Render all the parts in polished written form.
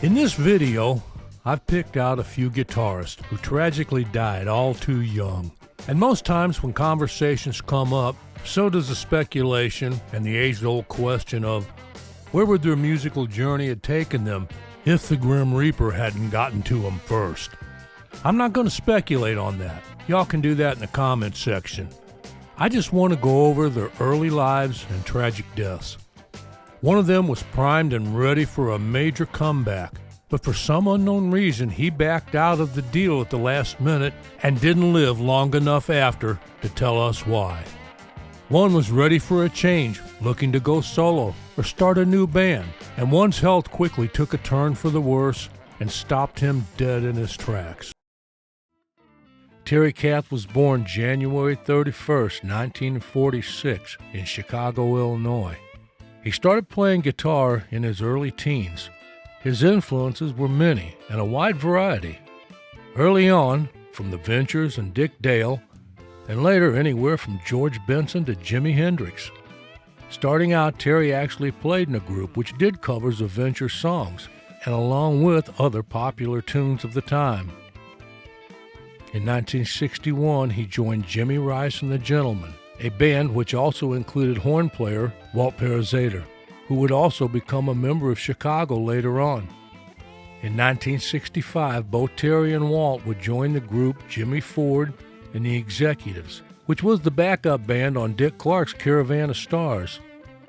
In this video, I've picked out a few guitarists who tragically died all too young. And most times when conversations come up, so does the speculation and the age-old question of where would their musical journey have taken them if the Grim Reaper hadn't gotten to them first. I'm not going to speculate on that. Y'all can do that in the comments section. I just want to go over their early lives and tragic deaths. One of them was primed and ready for a major comeback, but for some unknown reason he backed out of the deal at the last minute and didn't live long enough after to tell us why. One was ready for a change, looking to go solo or start a new band, and one's health quickly took a turn for the worse and stopped him dead in his tracks. Terry Kath was born January 31st, 1946 in Chicago, Illinois. He started playing guitar in his early teens. His influences were many and a wide variety. Early on, from the Ventures and Dick Dale, and later anywhere from George Benson to Jimi Hendrix. Starting out, Terry actually played in a group which did covers of Ventures songs, and along with other popular tunes of the time. In 1961, he joined Jimmy Rice and the Gentlemen, a band which also included horn player Walt Parazater, who would also become a member of Chicago later on. In 1965, both Terry and Walt would join the group Jimmy Ford and the Executives, which was the backup band on Dick Clark's Caravan of Stars.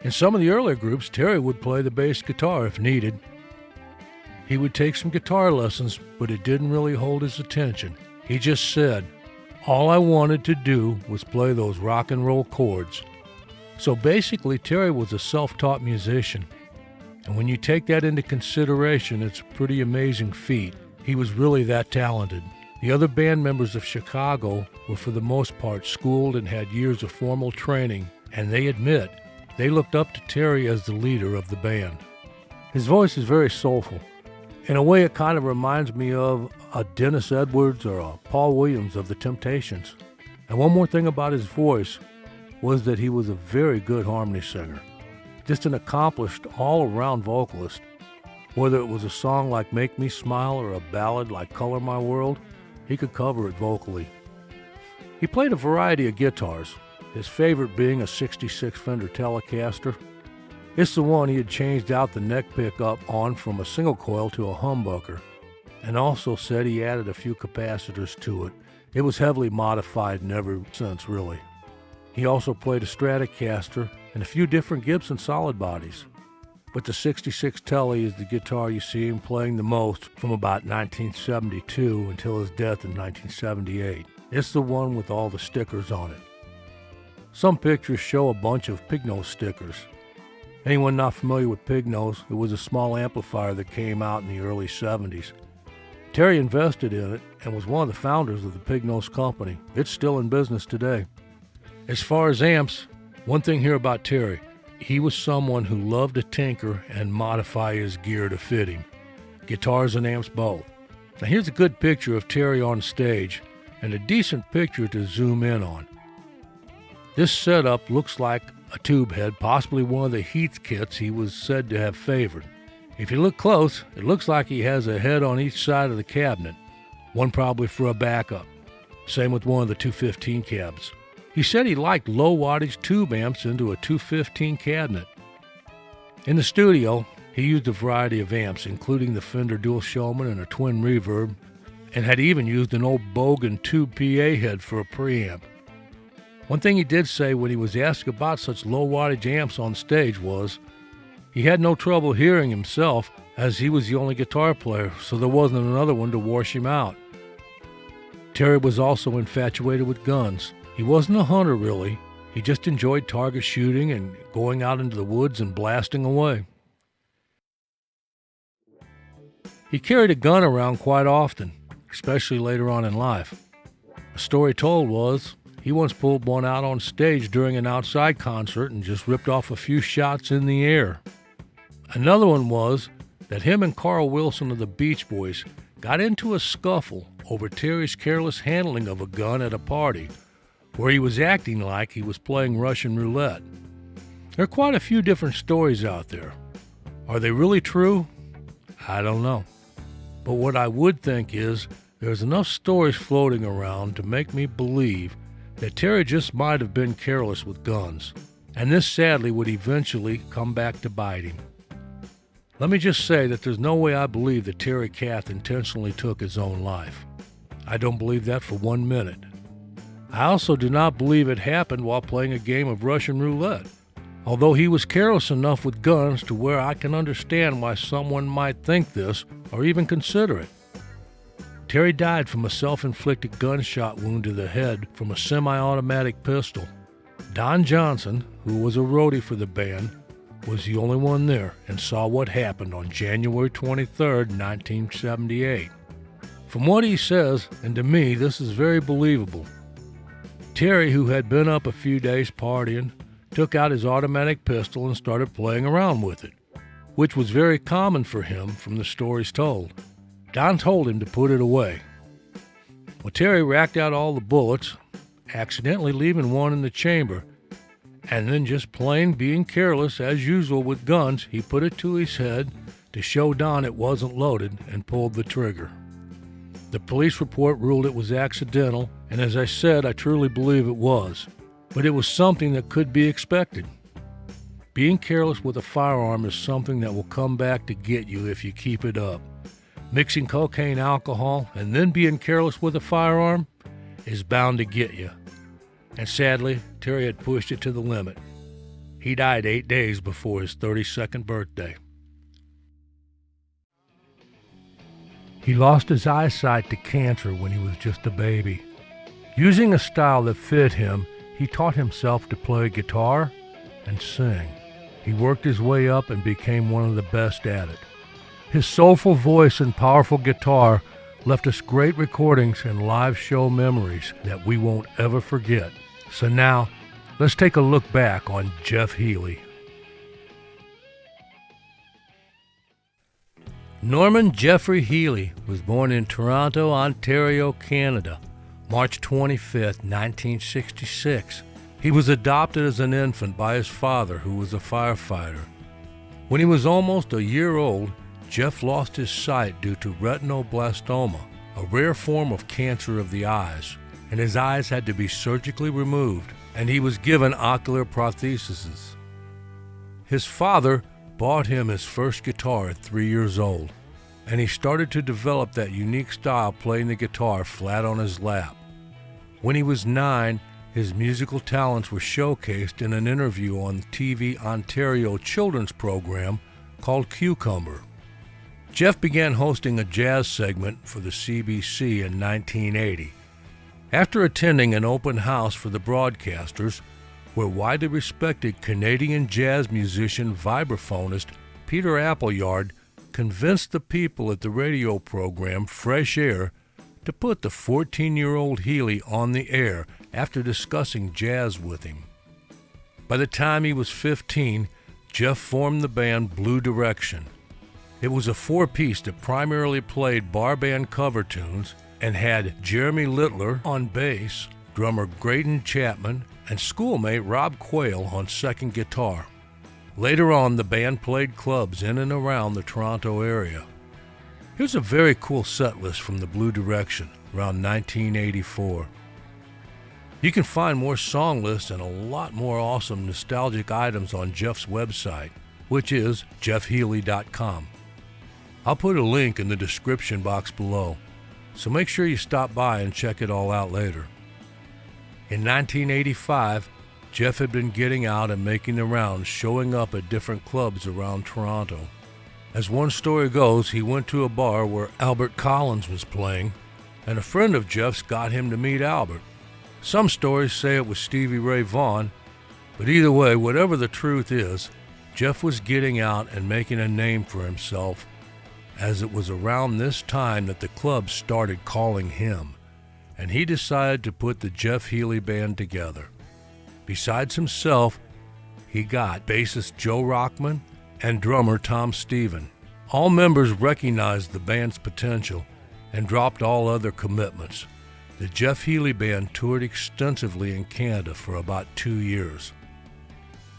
In some of the earlier groups, Terry would play the bass guitar if needed. He would take some guitar lessons, but it didn't really hold his attention. He just said, "All I wanted to do was play those rock and roll chords." So basically, Terry was a self-taught musician. And when you take that into consideration, it's a pretty amazing feat. He was really that talented. The other band members of Chicago were for the most part schooled and had years of formal training, and they admit they looked up to Terry as the leader of the band. His voice is very soulful. In a way, it kind of reminds me of a Dennis Edwards or a Paul Williams of the Temptations. And one more thing about his voice was that he was a very good harmony singer. Just an accomplished all-around vocalist. Whether it was a song like Make Me Smile or a ballad like Color My World, he could cover it vocally. He played a variety of guitars, his favorite being a 66 Fender Telecaster. It's the one he had changed out the neck pickup on from a single coil to a humbucker, and also said he added a few capacitors to it. It was heavily modified in every sense, really. He also played a Stratocaster and a few different Gibson solid bodies. But the 66 Tele is the guitar you see him playing the most from about 1972 until his death in 1978. It's the one with all the stickers on it. Some pictures show a bunch of Pignose stickers. Anyone not familiar with Pignose, it was a small amplifier that came out in the early 70s. Terry invested in it and was one of the founders of the Pignose Company. It's still in business today. As far as amps, one thing here about Terry, he was someone who loved to tinker and modify his gear to fit him. Guitars and amps both. Now here's a good picture of Terry on stage and a decent picture to zoom in on. This setup looks like a tube head, possibly one of the Heath kits he was said to have favored. If you look close, it looks like he has a head on each side of the cabinet, one probably for a backup. Same with one of the 215 cabs. He said he liked low wattage tube amps into a 215 cabinet. In the studio, he used a variety of amps, including the Fender Dual Showman and a twin reverb, and had even used an old Bogan tube PA head for a preamp. One thing he did say when he was asked about such low wattage amps on stage was he had no trouble hearing himself, as he was the only guitar player, so there wasn't another one to wash him out. Terry was also infatuated with guns. He wasn't a hunter, really. He just enjoyed target shooting and going out into the woods and blasting away. He carried a gun around quite often, especially later on in life. A story told was he once pulled one out on stage during an outside concert and just ripped off a few shots in the air. Another one was that him and Carl Wilson of the Beach Boys got into a scuffle over Terry's careless handling of a gun at a party, where he was acting like he was playing Russian roulette. There are quite a few different stories out there. Are they really true? I don't know. But what I would think is there's enough stories floating around to make me believe that Terry just might have been careless with guns, and this sadly would eventually come back to bite him. Let me just say that there's no way I believe that Terry Kath intentionally took his own life. I don't believe that for 1 minute. I also do not believe it happened while playing a game of Russian roulette, although he was careless enough with guns to where I can understand why someone might think this or even consider it. Terry died from a self-inflicted gunshot wound to the head from a semi-automatic pistol. Don Johnson, who was a roadie for the band, was the only one there and saw what happened on January 23, 1978. From what he says, and to me, this is very believable. Terry, who had been up a few days partying, took out his automatic pistol and started playing around with it, which was very common for him from the stories told. Don told him to put it away. Well, Terry racked out all the bullets, accidentally leaving one in the chamber, and then just plain being careless as usual with guns, he put it to his head to show Don it wasn't loaded and pulled the trigger. The police report ruled it was accidental, and as I said, I truly believe it was. But it was something that could be expected. Being careless with a firearm is something that will come back to get you if you keep it up. Mixing cocaine, alcohol, and then being careless with a firearm is bound to get you. And sadly, Terry had pushed it to the limit. He died 8 days before his 32nd birthday. He lost his eyesight to cancer when he was just a baby. Using a style that fit him, he taught himself to play guitar and sing. He worked his way up and became one of the best at it. His soulful voice and powerful guitar left us great recordings and live show memories that we won't ever forget. So now, let's take a look back on Jeff Healey. Norman Jeffrey Healey was born in Toronto, Ontario, Canada, March 25, 1966. He was adopted as an infant by his father, who was a firefighter. When he was almost a year old, Jeff lost his sight due to retinoblastoma, a rare form of cancer of the eyes, and his eyes had to be surgically removed, and he was given ocular prostheses. His father bought him his first guitar at 3 years old, and he started to develop that unique style playing the guitar flat on his lap. When he was 9, his musical talents were showcased in an interview on the TV Ontario children's program called Cucumber. Jeff began hosting a jazz segment for the CBC in 1980. After attending an open house for the broadcasters, where widely respected Canadian jazz musician vibraphonist Peter Appleyard convinced the people at the radio program Fresh Air to put the 14-year-old Healey on the air after discussing jazz with him. By the time he was 15, Jeff formed the band Blue Direction. It was a four-piece that primarily played bar band cover tunes and had Jeremy Littler on bass, drummer Graydon Chapman, and schoolmate Rob Quayle on second guitar. Later on, the band played clubs in and around the Toronto area. Here's a very cool set list from the Blue Direction around 1984. You can find more song lists and a lot more awesome nostalgic items on Jeff's website, which is jeffhealey.com. I'll put a link in the description box below, so make sure you stop by and check it all out later. In 1985, Jeff had been getting out and making the rounds, showing up at different clubs around Toronto. As one story goes, he went to a bar where Albert Collins was playing, and a friend of Jeff's got him to meet Albert. Some stories say it was Stevie Ray Vaughan, but either way, whatever the truth is, Jeff was getting out and making a name for himself, as it was around this time that the club started calling him, and he decided to put the Jeff Healey Band together. Besides himself, he got bassist Joe Rockman and drummer Tom Stephen. All members recognized the band's potential and dropped all other commitments. The Jeff Healey Band toured extensively in Canada for about 2 years.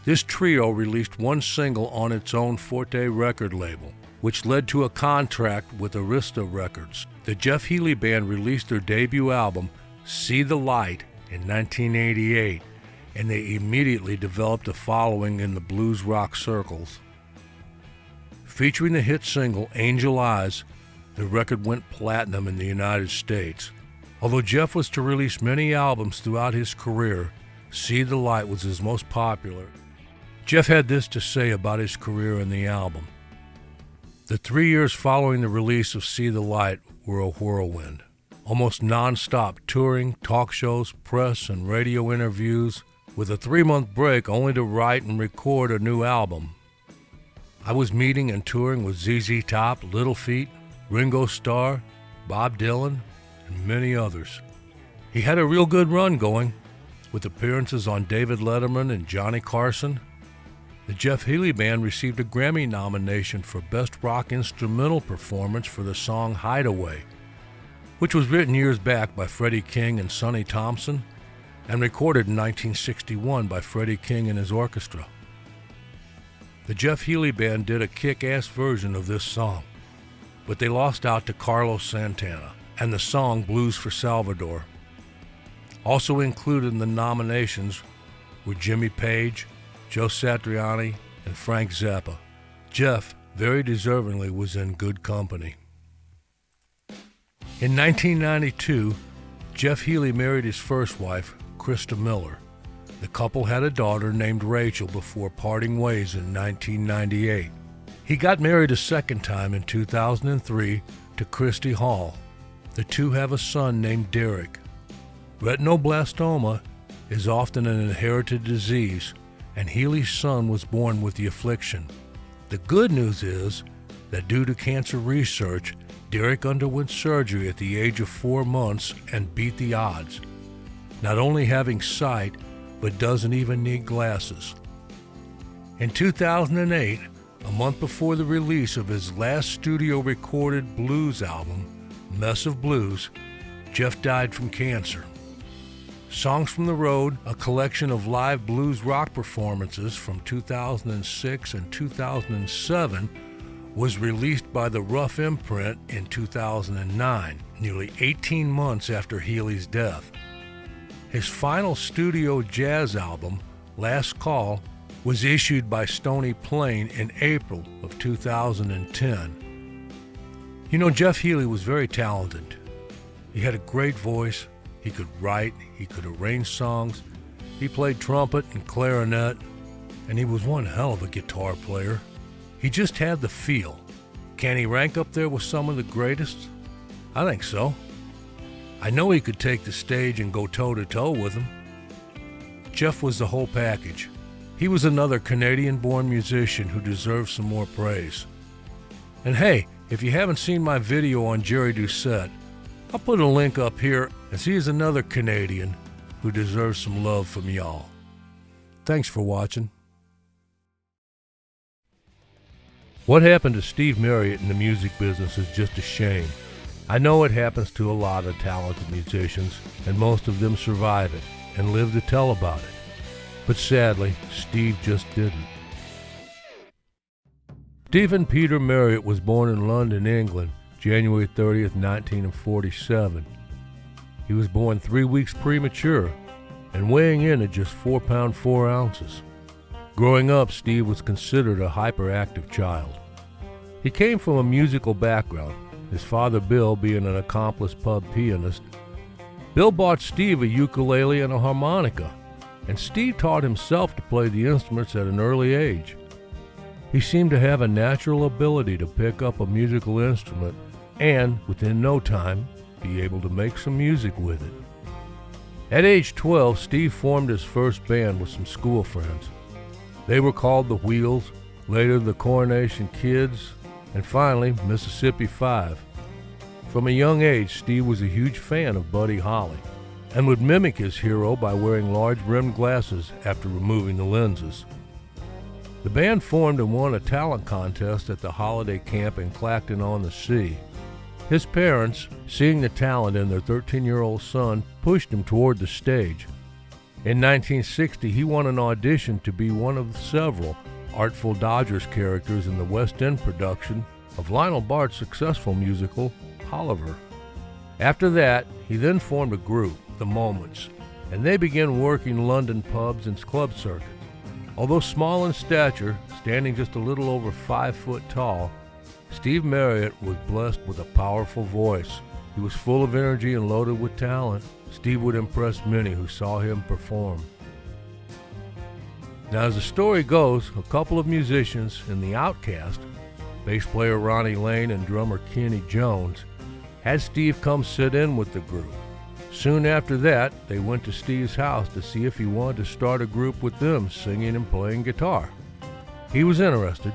This trio released one single on its own Forte record label, which led to a contract with Arista Records. The Jeff Healey Band released their debut album, See the Light, in 1988, and they immediately developed a following in the blues rock circles. Featuring the hit single Angel Eyes, the record went platinum in the United States. Although Jeff was to release many albums throughout his career, See the Light was his most popular. Jeff had this to say about his career and the album. The 3 years following the release of See the Light were a whirlwind. Almost non-stop touring, talk shows, press, and radio interviews, with a 3-month break only to write and record a new album. I was meeting and touring with ZZ Top, Little Feat, Ringo Starr, Bob Dylan, and many others. He had a real good run going, with appearances on David Letterman and Johnny Carson. The Jeff Healey Band received a Grammy nomination for Best Rock Instrumental Performance for the song Hideaway, which was written years back by Freddie King and Sonny Thompson and recorded in 1961 by Freddie King and his orchestra. The Jeff Healey Band did a kick-ass version of this song, but they lost out to Carlos Santana and the song Blues for Salvador. Also included in the nominations were Jimmy Page, Joe Satriani, and Frank Zappa. Jeff, very deservingly, was in good company. In 1992, Jeff Healey married his first wife, Krista Miller. The couple had a daughter named Rachel before parting ways in 1998. He got married a second time in 2003 to Christy Hall. The two have a son named Derek. Retinoblastoma is often an inherited disease, and Healey's son was born with the affliction. The good news is that due to cancer research, Derek underwent surgery at the age of 4 months and beat the odds, not only having sight, but doesn't even need glasses. In 2008, a month before the release of his last studio-recorded blues album, Mess of Blues, Jeff died from cancer. Songs from the Road, a collection of live blues rock performances from 2006 and 2007, was released by the Rough imprint in 2009, nearly 18 months after Healey's death. His final studio jazz album, Last Call, was issued by Stony Plain in April of 2010. You know, Jeff Healey was very talented. He had a great voice. He could write, he could arrange songs, he played trumpet and clarinet, and he was one hell of a guitar player. He just had the feel. Can he rank up there with some of the greatest? I think so. I know he could take the stage and go toe-to-toe with them. Jeff was the whole package. He was another Canadian-born musician who deserves some more praise. And hey, if you haven't seen my video on Jerry Doucette, I'll put a link up here, as he is another Canadian who deserves some love from y'all. Thanks for watching. What happened to Steve Marriott in the music business is just a shame. I know it happens to a lot of talented musicians, and most of them survive it and live to tell about it. But sadly, Steve just didn't. Stephen Peter Marriott was born in London, England, January 30th, 1947. He was born 3 weeks premature and weighing in at just 4 pounds 4 ounces. Growing up, Steve was considered a hyperactive child. He came from a musical background, his father Bill being an accomplished pub pianist. Bill bought Steve a ukulele and a harmonica, and Steve taught himself to play the instruments at an early age. He seemed to have a natural ability to pick up a musical instrument and, within no time, be able to make some music with it. At age 12, Steve formed his first band with some school friends. They were called the Wheels, later the Coronation Kids, and finally Mississippi 5. From a young age, Steve was a huge fan of Buddy Holly and would mimic his hero by wearing large rimmed glasses after removing the lenses. The band formed and won a talent contest at the holiday camp in Clacton-on-the-Sea. His parents, seeing the talent in their 13-year-old son, pushed him toward the stage. In 1960, he won an audition to be one of several Artful Dodgers characters in the West End production of Lionel Bart's successful musical, Oliver. After that, he then formed a group, The Moments, and they began working London pubs and club circuits. Although small in stature, standing just a little over 5 foot tall, Steve Marriott was blessed with a powerful voice. He was full of energy and loaded with talent. Steve would impress many who saw him perform. Now, as the story goes, a couple of musicians in The Outcast, bass player Ronnie Lane and drummer Kenny Jones, had Steve come sit in with the group. Soon after that, they went to Steve's house to see if he wanted to start a group with them, singing and playing guitar. He was interested,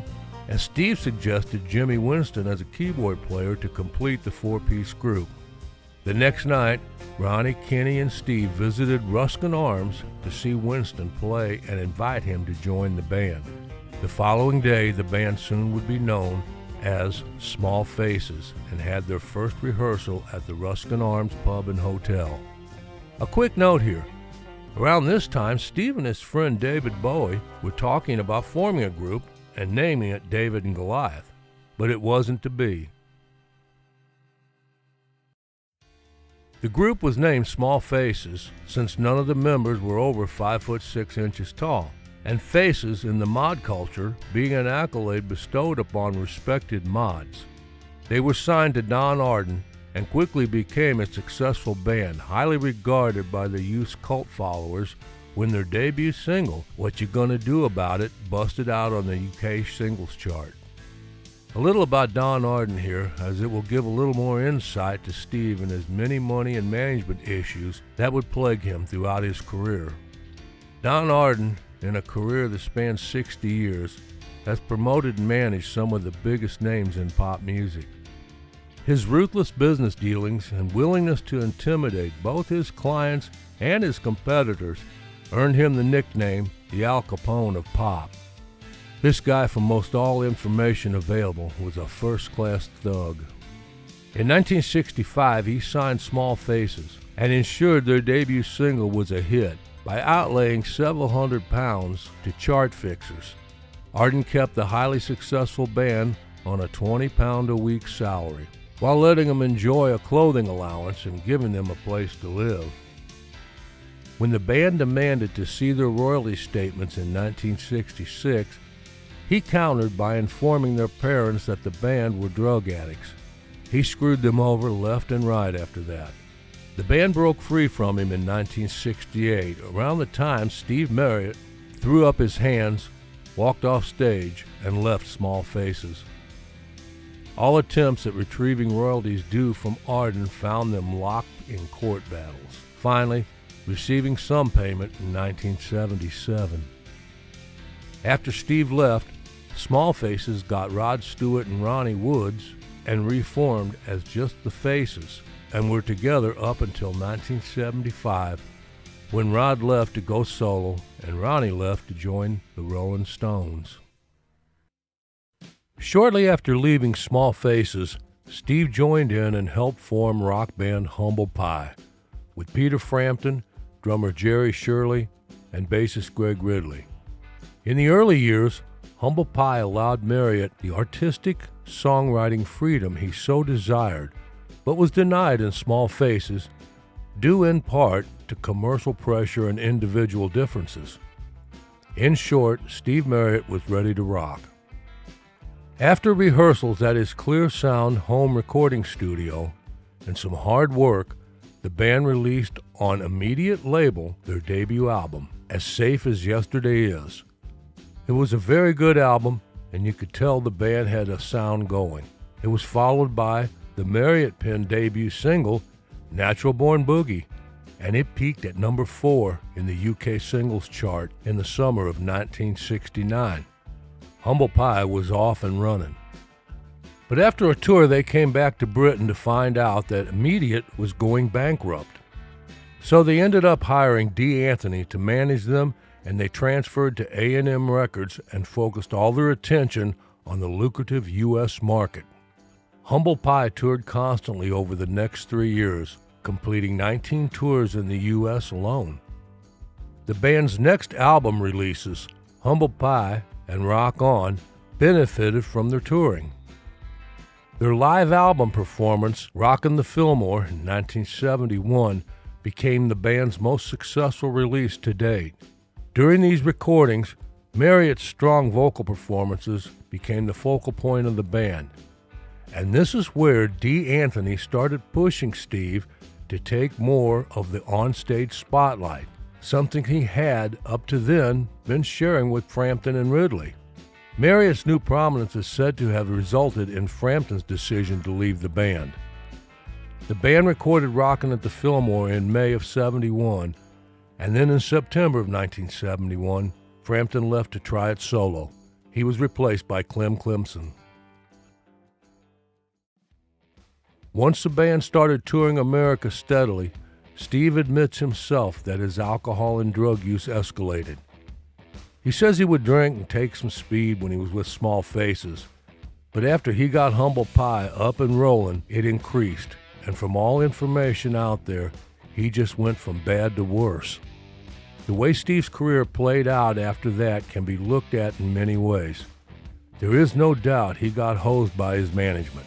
and Steve suggested Jimmy Winston as a keyboard player to complete the 4-piece group. The next night, Ronnie, Kenny, and Steve visited Ruskin Arms to see Winston play and invite him to join the band. The following day, the band soon would be known as Small Faces and had their first rehearsal at the Ruskin Arms Pub and Hotel. A quick note here. Around this time, Steve and his friend David Bowie were talking about forming a group and naming it David and Goliath, but it wasn't to be. The group was named Small Faces since none of the members were over 5 foot 6 inches tall, and faces in the mod culture being an accolade bestowed upon respected mods. They were signed to Don Arden and quickly became a successful band, highly regarded by the youth's cult followers when their debut single, What You Gonna Do About It, busted out on the UK singles chart. A little about Don Arden here, as it will give a little more insight to Steve and his many money and management issues that would plague him throughout his career. Don Arden, in a career that spans 60 years, has promoted and managed some of the biggest names in pop music. His ruthless business dealings and willingness to intimidate both his clients and his competitors earned him the nickname the Al Capone of pop. This guy, from most all information available, was a first-class thug. In 1965, he signed Small Faces and ensured their debut single was a hit by outlaying several £100s to chart fixers. Arden kept the highly successful band on a £20-a-week salary, while letting them enjoy a clothing allowance and giving them a place to live. When the band demanded to see their royalty statements in 1966, he countered by informing their parents that the band were drug addicts. He screwed them over left and right after that. The band broke free from him in 1968, around the time Steve Marriott threw up his hands, walked off stage, and left Small Faces. All attempts at retrieving royalties due from Arden found them locked in court battles, finally receiving some payment in 1977. After Steve left, Small Faces got Rod Stewart and Ronnie Woods and reformed as just the Faces, and were together up until 1975, when Rod left to go solo and Ronnie left to join the Rolling Stones. Shortly after leaving Small Faces, Steve joined in and helped form rock band Humble Pie, with Peter Frampton, drummer Jerry Shirley, and bassist Greg Ridley. In the early years, Humble Pie allowed Marriott the artistic songwriting freedom he so desired, but was denied in Small Faces, due in part to commercial pressure and individual differences. In short, Steve Marriott was ready to rock. After rehearsals at his Clear Sound home recording studio and some hard work, the band released on Immediate label their debut album, As Safe as Yesterday Is. It was a very good album, and you could tell the band had a sound going. It was followed by the Marriott-penned debut single, Natural Born Boogie, and it peaked at number 4 in the UK singles chart in the summer of 1969. Humble Pie was off and running. But after a tour, they came back to Britain to find out that Immediate was going bankrupt. So they ended up hiring Dee Anthony to manage them, and they transferred to A&M Records and focused all their attention on the lucrative U.S. market. Humble Pie toured constantly over the next 3 years, completing 19 tours in the U.S. alone. The band's next album releases, Humble Pie and Rock On, benefited from their touring. Their live album performance, Rockin' the Fillmore, in 1971, became the band's most successful release to date. During these recordings, Marriott's strong vocal performances became the focal point of the band. And this is where Dee Anthony started pushing Steve to take more of the onstage spotlight, something he had, up to then, been sharing with Frampton and Ridley. Marriott's new prominence is said to have resulted in Frampton's decision to leave the band. The band recorded Rockin' at the Fillmore in May of '71, and then in September of 1971, Frampton left to try it solo. He was replaced by Clem Clemson. Once the band started touring America steadily, Steve admits himself that his alcohol and drug use escalated. He says he would drink and take some speed when he was with Small Faces, but after he got Humble Pie up and rolling, it increased, and from all information out there, he just went from bad to worse. The way Steve's career played out after that can be looked at in many ways. There is no doubt he got hosed by his management.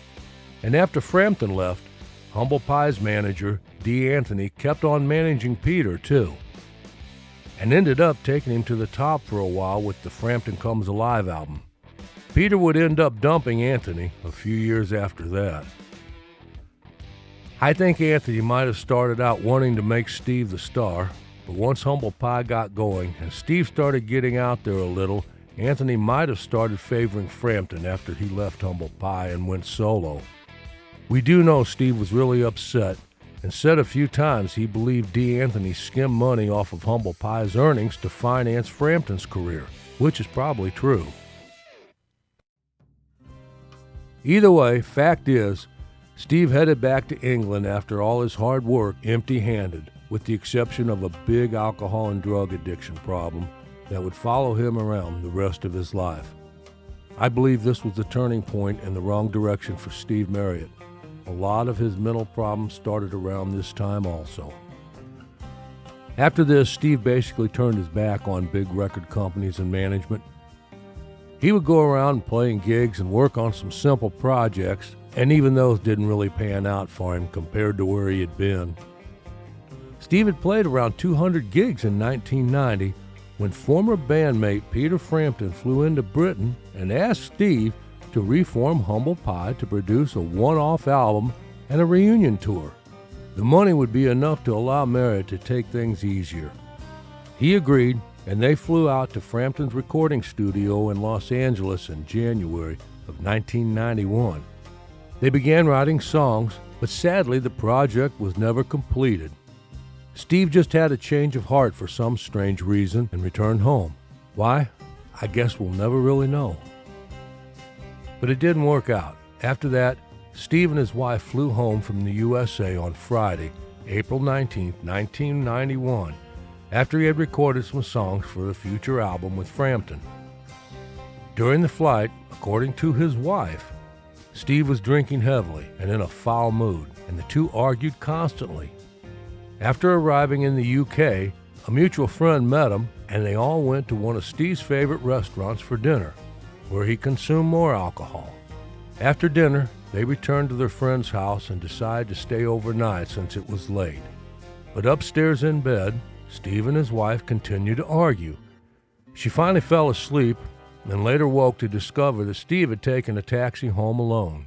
And after Frampton left, Humble Pie's manager, Dee Anthony, kept on managing Peter too, and ended up taking him to the top for a while with the Frampton Comes Alive album. Peter would end up dumping Anthony a few years after that. I think Anthony might have started out wanting to make Steve the star, but once Humble Pie got going and Steve started getting out there a little, Anthony might have started favoring Frampton after he left Humble Pie and went solo. We do know Steve was really upset and said a few times he believed Dee Anthony skimmed money off of Humble Pie's earnings to finance Frampton's career, which is probably true. Either way, fact is, Steve headed back to England after all his hard work empty-handed, with the exception of a big alcohol and drug addiction problem that would follow him around the rest of his life. I believe this was the turning point in the wrong direction for Steve Marriott. A lot of his mental problems started around this time also. After this, Steve basically turned his back on big record companies and management. He would go around playing gigs and work on some simple projects, and even those didn't really pan out for him compared to where he had been. Steve had played around 200 gigs in 1990 when former bandmate Peter Frampton flew into Britain and asked Steve to reform Humble Pie to produce a one-off album and a reunion tour. The money would be enough to allow Marriott to take things easier. He agreed, and they flew out to Frampton's recording studio in Los Angeles in January of 1991. They began writing songs, but sadly the project was never completed. Steve just had a change of heart for some strange reason and returned home. Why? I guess we'll never really know. But it didn't work out. After that, Steve and his wife flew home from the USA on Friday, April 19, 1991, after he had recorded some songs for the future album with Frampton. During the flight, according to his wife, Steve was drinking heavily and in a foul mood, and the two argued constantly. After arriving in the UK, a mutual friend met him, and they all went to one of Steve's favorite restaurants for dinner, where he consumed more alcohol. After dinner, they returned to their friend's house and decided to stay overnight since it was late. But upstairs in bed, Steve and his wife continued to argue. She finally fell asleep and later woke to discover that Steve had taken a taxi home alone.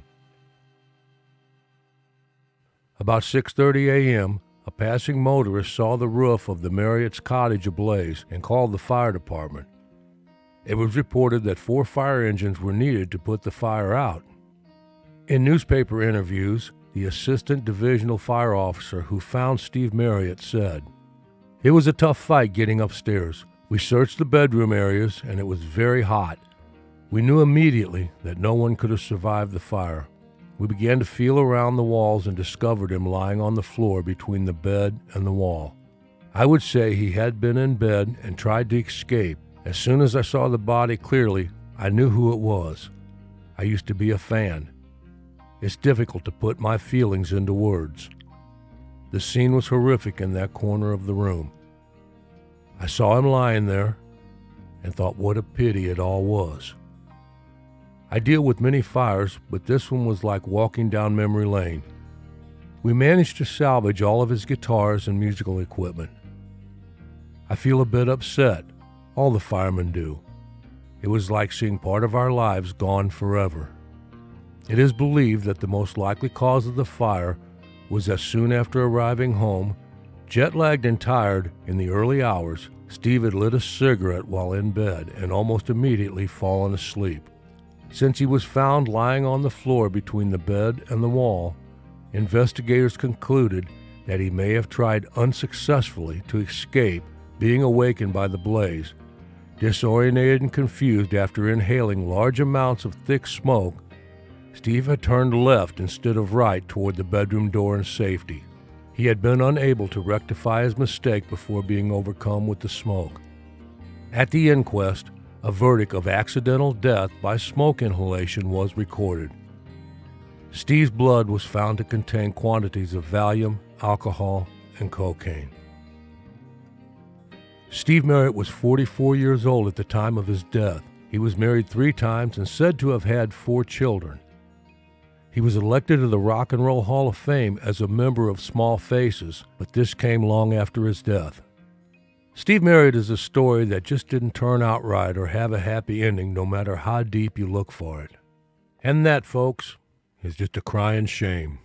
About 6:30 a.m., a passing motorist saw the roof of the Marriott's cottage ablaze and called the fire department. It was reported that 4 fire engines were needed to put the fire out. In newspaper interviews, the assistant divisional fire officer who found Steve Marriott said, "It was a tough fight getting upstairs. We searched the bedroom areas and it was very hot. We knew immediately that no one could have survived the fire. We began to feel around the walls and discovered him lying on the floor between the bed and the wall. I would say he had been in bed and tried to escape. As soon as I saw the body clearly, I knew who it was. I used to be a fan. It's difficult to put my feelings into words. The scene was horrific in that corner of the room. I saw him lying there and thought what a pity it all was. I deal with many fires, but this one was like walking down memory lane. We managed to salvage all of his guitars and musical equipment. I feel a bit upset. All the firemen do. It was like seeing part of our lives gone forever. It is believed that the most likely cause of the fire was that soon after arriving home, jet-lagged and tired in the early hours, Steve had lit a cigarette while in bed and almost immediately fallen asleep. Since he was found lying on the floor between the bed and the wall, investigators concluded that he may have tried unsuccessfully to escape being awakened by the blaze. Disoriented and confused after inhaling large amounts of thick smoke, Steve had turned left instead of right toward the bedroom door in safety. He had been unable to rectify his mistake before being overcome with the smoke. At the inquest, a verdict of accidental death by smoke inhalation was recorded. Steve's blood was found to contain quantities of Valium, alcohol, and cocaine. Steve Marriott was 44 years old at the time of his death. He was married 3 times and said to have had 4 children. He was elected to the Rock and Roll Hall of Fame as a member of Small Faces, but this came long after his death. Steve Marriott is a story that just didn't turn out right or have a happy ending no matter how deep you look for it. And that, folks, is just a crying shame.